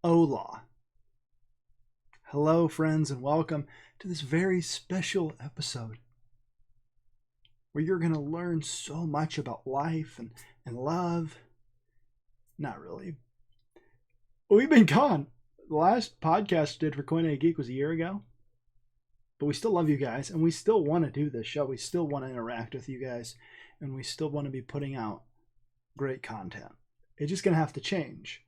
Hola. Hello, friends, and welcome to this very special episode where you're going to learn so much about life and love. Not really. We've been gone. The last podcast I did for Coin A Geek was a year ago, but we still love you guys, and we still want to do this show. We still want to interact with you guys, and we still want to be putting out great content. It's just going to have to change.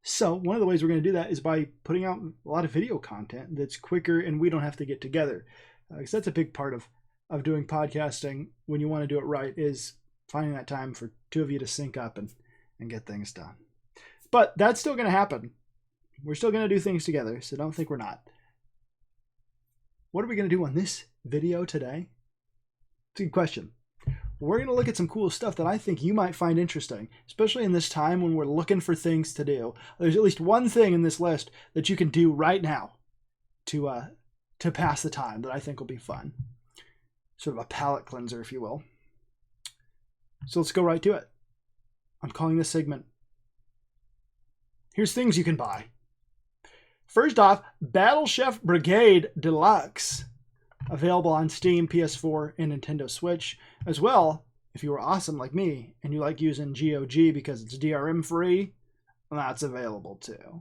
So one of the ways we're going to do that is by putting out a lot of video content that's quicker and we don't have to get together. Because that's a big part of doing podcasting when you want to do it right, is finding that time for two of you to sync up and get things done. But that's still going to happen. We're still going to do things together, so don't think we're not. What are we going to do on this video today? It's a good question. We're going to look at some cool stuff that I think you might find interesting, especially in this time when we're looking for things to do. There's at least one thing in this list that you can do right now to pass the time that I think will be fun. Sort of a palate cleanser, if you will. So let's go right to it. I'm calling this segment, Here's Things You Can Buy. First off, Battle Chef Brigade Deluxe. Available on Steam, PS4, and Nintendo Switch. As well, if you were awesome like me and you like using GOG because it's DRM free, that's available too.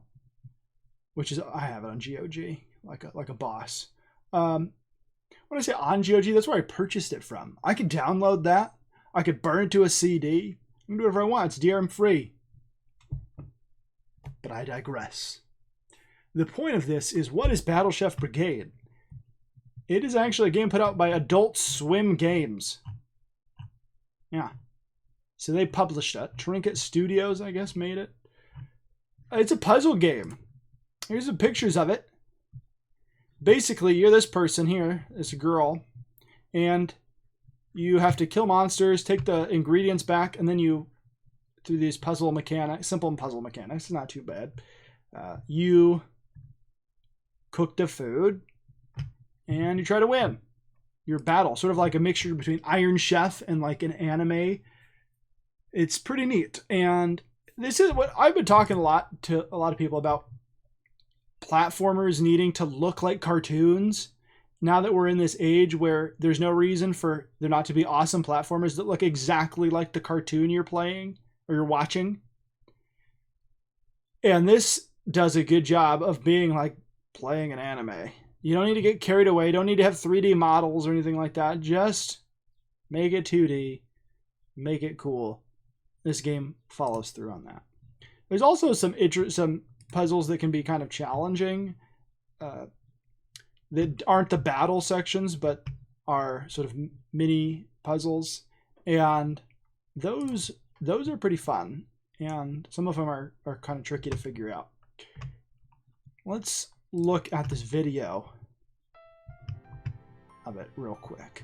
Which is, I have it on GOG, like a boss. When I say on GOG, that's where I purchased it from. I could download that. I could burn it to a CD. I can do whatever I want. It's DRM free. But I digress. The point of this is, what is Battle Chef Brigade? It is actually a game put out by Adult Swim Games. Yeah. So they published it. Trinket Studios, I guess, made it. It's a puzzle game. Here's some pictures of it. Basically, you're this person here, this girl, and you have to kill monsters, take the ingredients back, and then you, through these puzzle mechanics, simple puzzle mechanics, it's not too bad, you cook the food, and you try to win your battle. Sort of like a mixture between Iron Chef and like an anime. It's pretty neat. And this is what I've been talking to a lot of people about, platformers needing to look like cartoons. Now that we're in this age where there's no reason for there not to be awesome platformers that look exactly like the cartoon you're playing or you're watching. And this does a good job of being like playing an anime. You don't need to get carried away. Don't need to have 3D models or anything like that. Just make it 2D. Make it cool. This game follows through on that. There's also some puzzles that can be kind of challenging. That aren't the battle sections, but are sort of mini puzzles. And those are pretty fun. And some of them are kind of tricky to figure out. Let's look at this video of it real quick.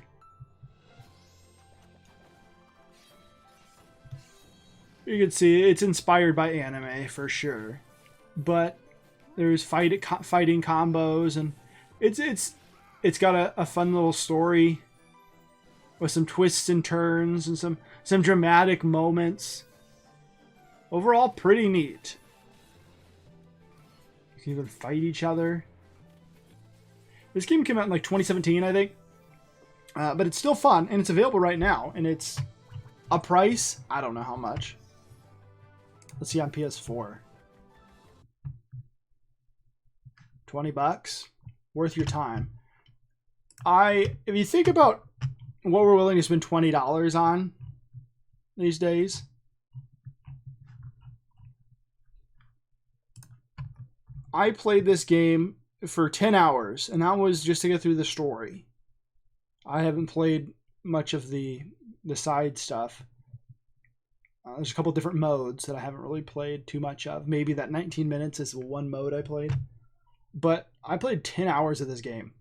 You can see it's inspired by anime for sure, but there's fighting combos, and it's got a fun little story with some twists and turns and some dramatic moments. Overall, pretty neat. You can even fight each other. This game came out in like 2017, I think. But it's still fun, and it's available right now. And it's a price, I don't know how much. Let's see on PS4. $20. Worth your time. If you think about what we're willing to spend $20 on these days, I played this game for 10 hours, and that was just to get through the story. I haven't played much of the side stuff. There's a couple different modes that I haven't really played too much of. Maybe that 19 minutes is the one mode I played. But I played 10 hours of this game.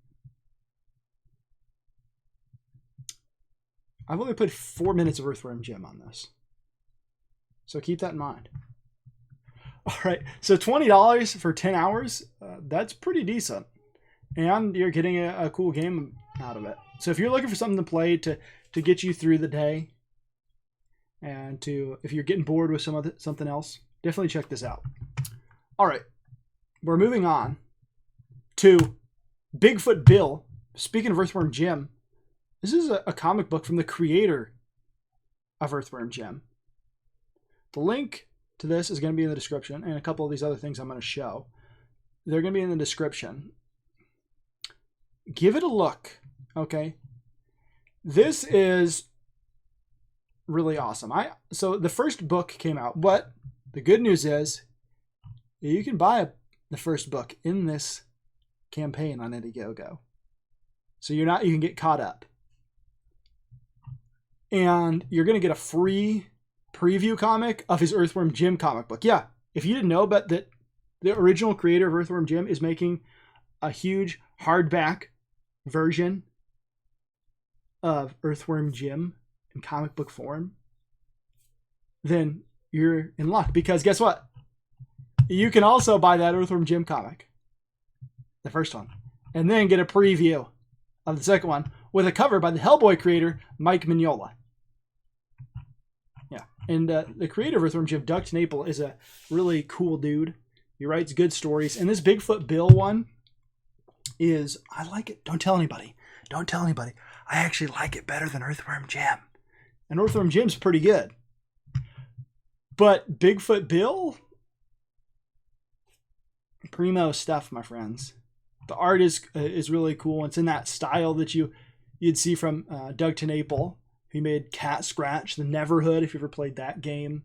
I've only played 4 minutes of Earthworm Jim on this. So keep that in mind. All right, so $20 for 10 hours, that's pretty decent. And you're getting a cool game out of it. So if you're looking for something to play to get you through the day, and if you're getting bored with something else, definitely check this out. All right, we're moving on to Bigfoot Bill. Speaking of Earthworm Jim, this is a comic book from the creator of Earthworm Jim. The link to this is going to be in the description, and a couple of these other things I'm going to show. They're going to be in the description. Give it a look, okay? This is really awesome. So the first book came out, but the good news is you can buy the first book in this campaign on Indiegogo. So you can get caught up. And you're going to get a free preview comic of his Earthworm Jim comic book. Yeah, if you didn't know, but that the original creator of Earthworm Jim is making a huge hardback version of Earthworm Jim in comic book form, then you're in luck, because guess what? You can also buy that Earthworm Jim comic, the first one, and then get a preview of the second one with a cover by the Hellboy creator, Mike Mignola. Yeah, and the creator of Earthworm Jim, Doug Naple, is a really cool dude. He writes good stories, and this Bigfoot Bill one is, I like it. Don't tell anybody. Don't tell anybody. I actually like it better than Earthworm Jim. And Earthworm Jim's pretty good. But Bigfoot Bill, primo stuff, my friends. The art is really cool. It's in that style that you'd see from Doug TenNapel. He made Cat Scratch, the Neverhood, if you ever played that game.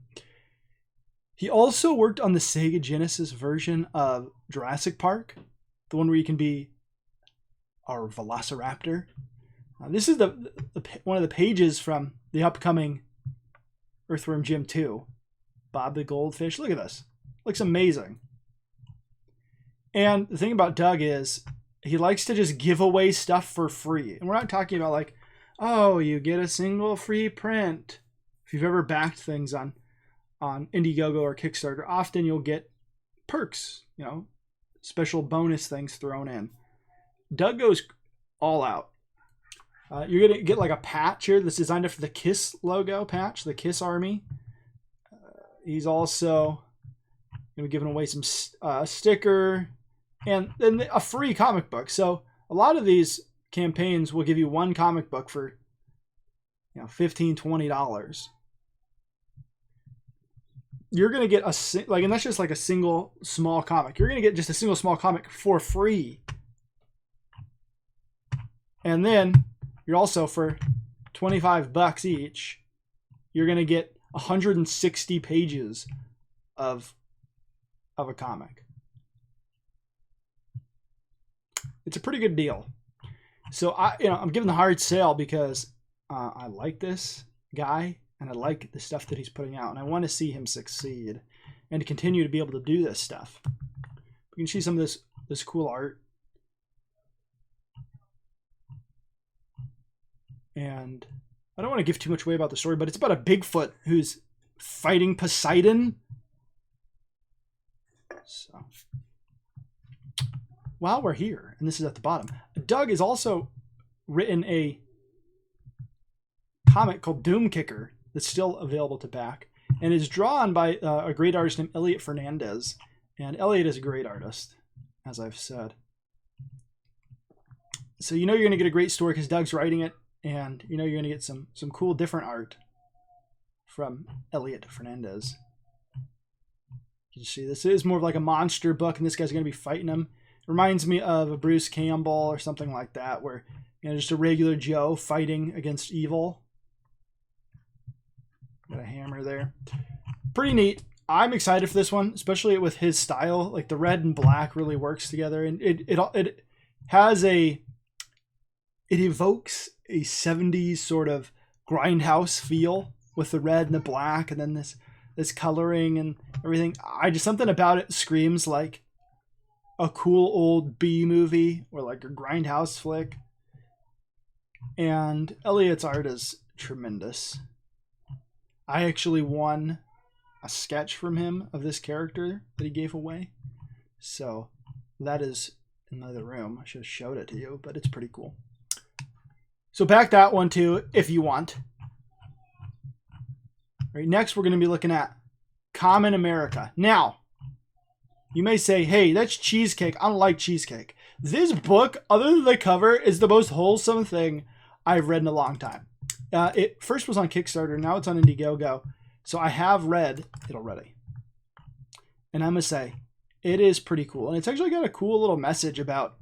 He also worked on the Sega Genesis version of Jurassic Park, the one where you can be our Velociraptor. This is one of the pages from the upcoming Earthworm Jim 2. Bob the Goldfish. Look at this. Looks amazing. And the thing about Doug is he likes to just give away stuff for free. And we're not talking about like, oh, you get a single free print. If you've ever backed things on Indiegogo or Kickstarter, often you'll get perks, special bonus things thrown in. Doug goes all out. You're going to get like a patch here that's designed after the KISS logo patch, the KISS Army. He's also going to be giving away some sticker and then a free comic book. So a lot of these campaigns will give you one comic book for $15, $20. You're going to get and that's just like a single small comic. You're going to get just a single small comic for free. And then you're also, for $25 each, you're going to get 160 pages of a comic. It's a pretty good deal. So I'm giving the hard sale because I like this guy and I like the stuff that he's putting out, and I want to see him succeed and to continue to be able to do this stuff. You can see some of this cool art. And I don't want to give too much away about the story, but it's about a Bigfoot who's fighting Poseidon. So, while we're here, and this is at the bottom, Doug has also written a comic called Doom Kicker that's still available to back, and is drawn by a great artist named Elliot Fernandez. And Elliot is a great artist, as I've said. So you're going to get a great story because Doug's writing it. And you're going to get some cool different art from Elliot Fernandez. You see, this is more of like a monster book, and this guy's going to be fighting him. It reminds me of a Bruce Campbell or something like that, where just a regular Joe fighting against evil. Got a hammer there. Pretty neat. I'm excited for this one, especially with his style. Like the red and black really works together, and it has it evokes a 70s sort of grindhouse feel with the red and the black, and then this coloring and everything. Something about it screams like a cool old B movie or like a grindhouse flick. And Elliot's art is tremendous. I actually won a sketch from him of this character that he gave away. So that is in the other room. I should have showed it to you, but it's pretty cool. So back that one too, if you want. All right, next we're going to be looking at Common America. Now, You may say, hey, that's cheesecake. I don't like cheesecake. This book, other than the cover, is the most wholesome thing I've read in a long time. It first was on Kickstarter. Now it's on Indiegogo. So I have read it already. And I must say, it is pretty cool. And it's actually got a cool little message about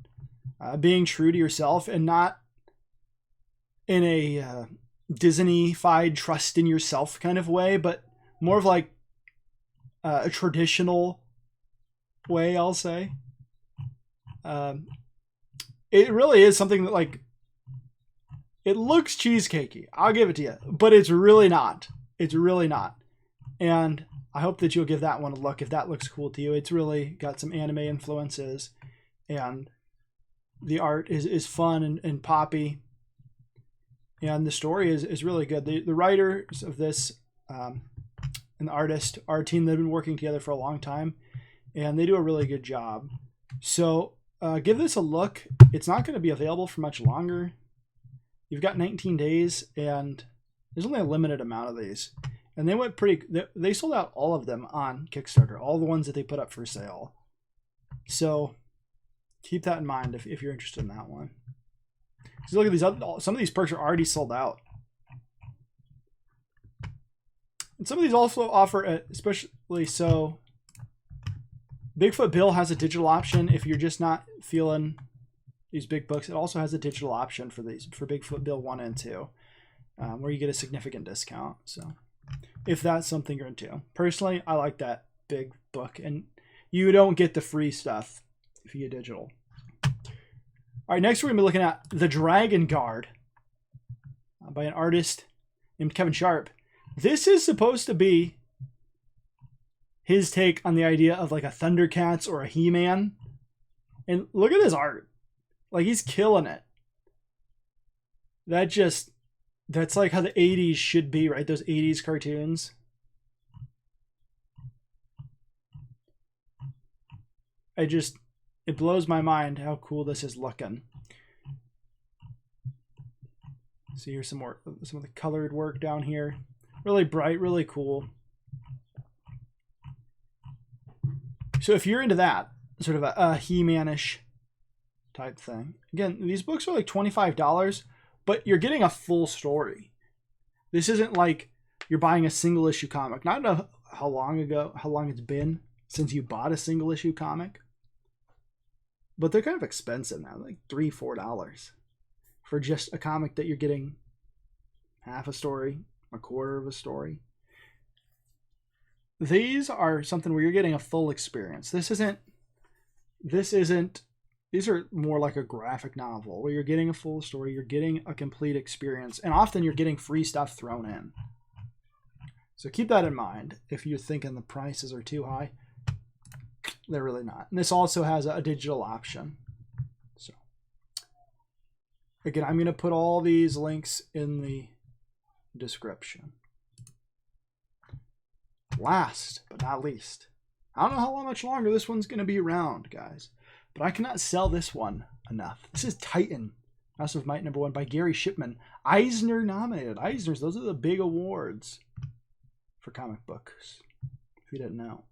being true to yourself and not in a Disney-fied trust in yourself kind of way, but more of like a traditional way, I'll say. It really is something that, like, it looks cheesecakey. I'll give it to you, but it's really not. It's really not. And I hope that you'll give that one a look if that looks cool to you. It's really got some anime influences, and the art is fun and poppy. And the story is really good. The writers of this and the artist are a team that have been working together for a long time, and they do a really good job. So give this a look. It's not going to be available for much longer. You've got 19 days, and there's only a limited amount of these. And they went they sold out all of them on Kickstarter, all the ones that they put up for sale. So keep that in mind if you're interested in that one. So look at these, some of these perks are already sold out. And some of these also offer, especially so, Bigfoot Bill has a digital option if you're just not feeling these big books. It also has a digital option for Bigfoot Bill 1 and 2, where you get a significant discount. So if that's something you're into. Personally, I like that big book, and you don't get the free stuff if you get digital. All right, next we're going to be looking at The Dragon Guard by an artist named Kevin Sharp. This is supposed to be his take on the idea of like a Thundercats or a He-Man. And look at his art. Like, he's killing it. That's like how the 80s should be, right? Those 80s cartoons. It blows my mind how cool this is looking. So here's some of the colored work down here. Really bright, really cool. So if you're into that, sort of a He-Man-ish type thing. Again, these books are like $25, but you're getting a full story. This isn't like you're buying a single issue comic. Not know how long it's been since you bought a single issue comic. But they're kind of expensive now, like $3, $4 for just a comic that you're getting half a story, a quarter of a story. These are something where you're getting a full experience. These are more like a graphic novel where you're getting a full story, you're getting a complete experience, and often you're getting free stuff thrown in. So keep that in mind if you're thinking the prices are too high. They're really not. And this also has a digital option. So again, I'm going to put all these links in the description. Last but not least, I don't know how much longer this one's going to be around, guys, but I cannot sell this one enough. This is Titan, House of Might #1 by Gary Shipman. Eisner nominated. Eisner's, those are the big awards for comic books, if you didn't know.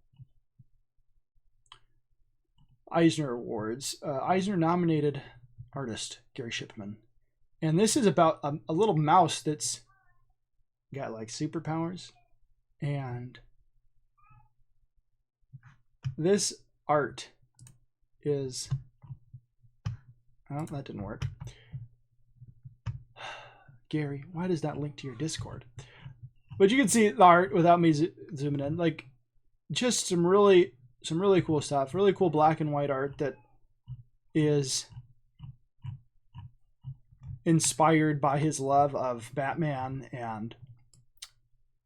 Eisner Awards. Eisner nominated artist Gary Shipman. And this is about a little mouse that's got like superpowers. And this art is... Oh, that didn't work. Gary, why does that link to your Discord? But you can see the art without me zooming in. Like, just some really cool stuff. Really cool black and white art that is inspired by his love of Batman, and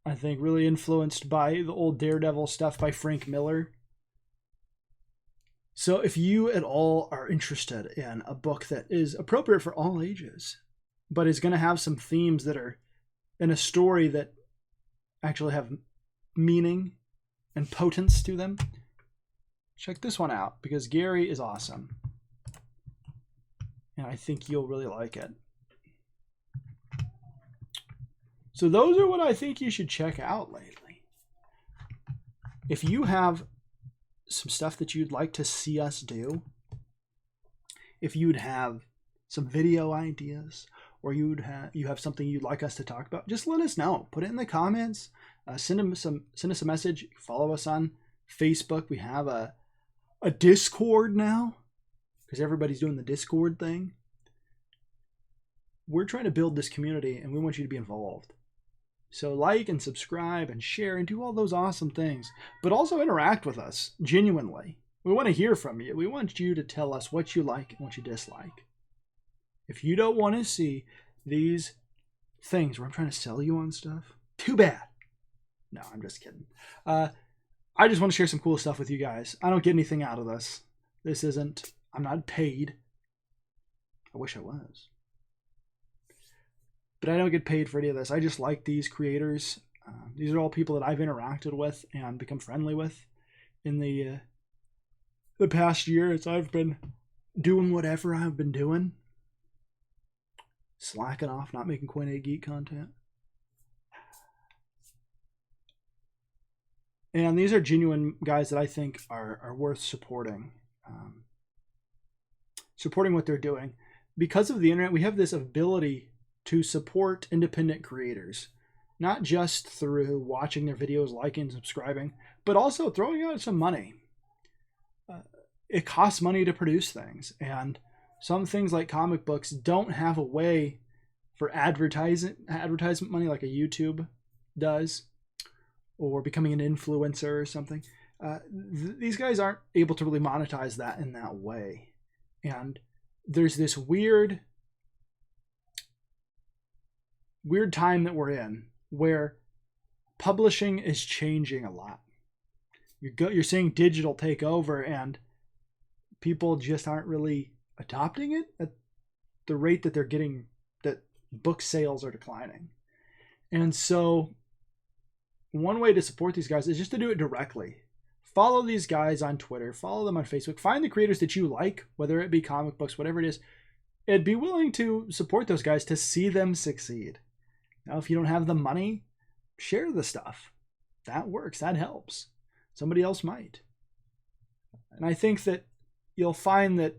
I think really influenced by the old Daredevil stuff by Frank Miller. So if you at all are interested in a book that is appropriate for all ages, but is going to have some themes that are in a story that actually have meaning and potence to them, check this one out, because Gary is awesome. And I think you'll really like it. So those are what I think you should check out lately. If you have some stuff that you'd like to see us do, if you'd have some video ideas, or you have something you'd like us to talk about, just let us know. Put it in the comments. Send us a message. Follow us on Facebook. We have a Discord now because everybody's doing the Discord thing. We're trying to build this community, and we want you to be involved. So like and subscribe and share and do all those awesome things, but also interact with us genuinely. We want to hear from you. We want you to tell us what you like and what you dislike. If you don't want to see these things where I'm trying to sell you on stuff, too bad. No, I'm just kidding. I just want to share some cool stuff with you guys. I don't get anything out of this. I'm not paid. I wish I was. But I don't get paid for any of this. I just like these creators. These are all people that I've interacted with and become friendly with in the past year as I've been doing whatever I've been doing. Slacking off, not making Coin 8 Geek content. And these are genuine guys that I think are worth supporting. Supporting what they're doing. Because of the internet, we have this ability to support independent creators. Not just through watching their videos, liking, subscribing, but also throwing out some money. It costs money to produce things. And some things like comic books don't have a way for advertisement money like a YouTube does, or becoming an influencer or something. These guys aren't able to really monetize that in that way. And there's this weird time that we're in where publishing is changing a lot. You're seeing digital take over, and people just aren't really adopting it at the rate that they're getting, that book sales are declining. And so one way to support these guys is just to do it directly. Follow these guys on Twitter, follow them on Facebook, find the creators that you like, whether it be comic books, whatever it is, and be willing to support those guys to see them succeed. Now, if you don't have the money, share the stuff. That works, that helps. Somebody else might. And I think that you'll find that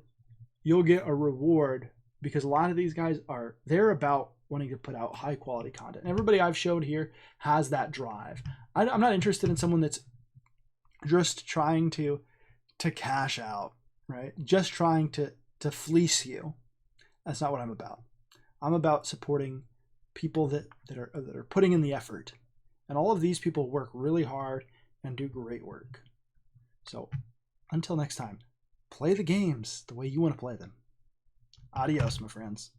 you'll get a reward, because a lot of these guys they're about wanting to put out high quality content. And everybody I've showed here has that drive. I'm not interested in someone that's just trying to cash out, right? Just trying to fleece you. That's not what I'm about. I'm about supporting people that are putting in the effort. And all of these people work really hard and do great work. So until next time, play the games the way you want to play them. Adios, my friends.